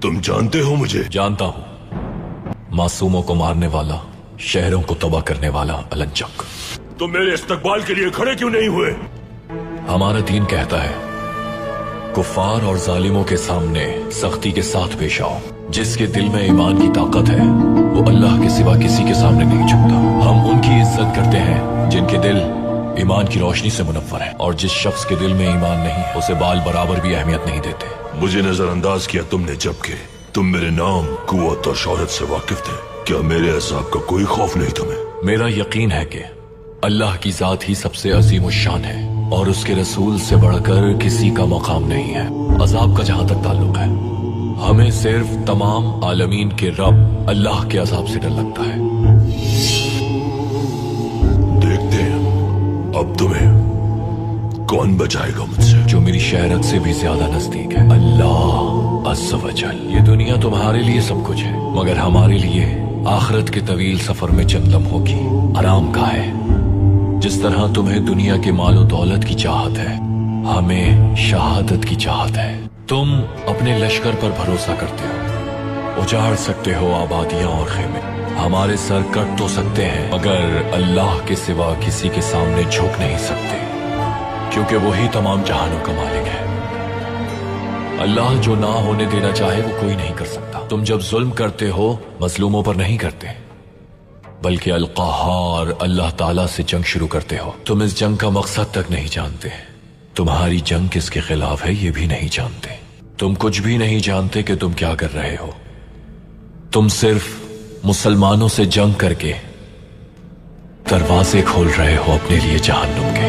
तुम जानते हो मुझे? जानता हूं, मासूमों को मारने वाला, शहरों को तबाह करने वाला अलंचक। तुम मेरे इस्तकबाल के लिए खड़े क्यों नहीं हुए? हमारा दीन कहता है कुफार और जालिमों के सामने सख्ती के साथ पेश आओ। जिसके दिल में ईमान की ताकत है वो अल्लाह के सिवा किसी के सामने नहीं झुकता। हम उनकी इज्जत करते हैं जिनके दिल ईमान की रोशनी से मुनव्वर है, और जिस शख्स के दिल में ईमान नहीं उसे बाल बराबर भी अहमियत नहीं देते। मुझे नजरअंदाज किया तुमने, जबकि तुम मेरे नाम, कुव्वत और शौहरत से वाकिफ थे। क्या मेरे अज़ाब का कोई खौफ नहीं तुम्हें? मेरा यकीन है कि अल्लाह की जात ही सबसे अजीम उश शान है और उसके रसूल से बढ़कर किसी का मकाम नहीं है। अजाब का जहां तक ताल्लुक है, हमें सिर्फ तमाम आलमीन के रब अल्लाह के अजाब से डर लगता है। देखते हैं अब तुम्हें कौन बचाएगा मुझसे। जो मेरी शहरत से भी ज्यादा नजदीक है, अल्लाह अज़्ज़ वजल। ये दुनिया तुम्हारे लिए सब कुछ है, मगर हमारे लिए आखिरत के तवील सफर में चंद लम्हों की आराम का है। जिस तरह तुम्हें दुनिया के मालो दौलत की चाहत है, हमें शहादत की चाहत है। तुम अपने लश्कर पर भरोसा करते हो, उजाड़ सकते हो आबादियां और खेमे, हमारे सर कट तो सकते हैं मगर अल्लाह के सिवा किसी के सामने झुक नहीं सकते, क्योंकि वही तमाम जहानों का मालिक है। अल्लाह जो ना होने देना चाहे वो कोई नहीं कर सकता। तुम जब जुल्म करते हो मजलूमों पर नहीं करते, बल्कि अल क़हार अल्लाह ताला से जंग शुरू करते हो। तुम इस जंग का मकसद तक नहीं जानते, तुम्हारी जंग किसके खिलाफ है ये भी नहीं जानते। तुम कुछ भी नहीं जानते कि तुम क्या कर रहे हो। तुम सिर्फ मुसलमानों से जंग करके दरवाजे खोल रहे हो अपने लिए जहन्नुम के।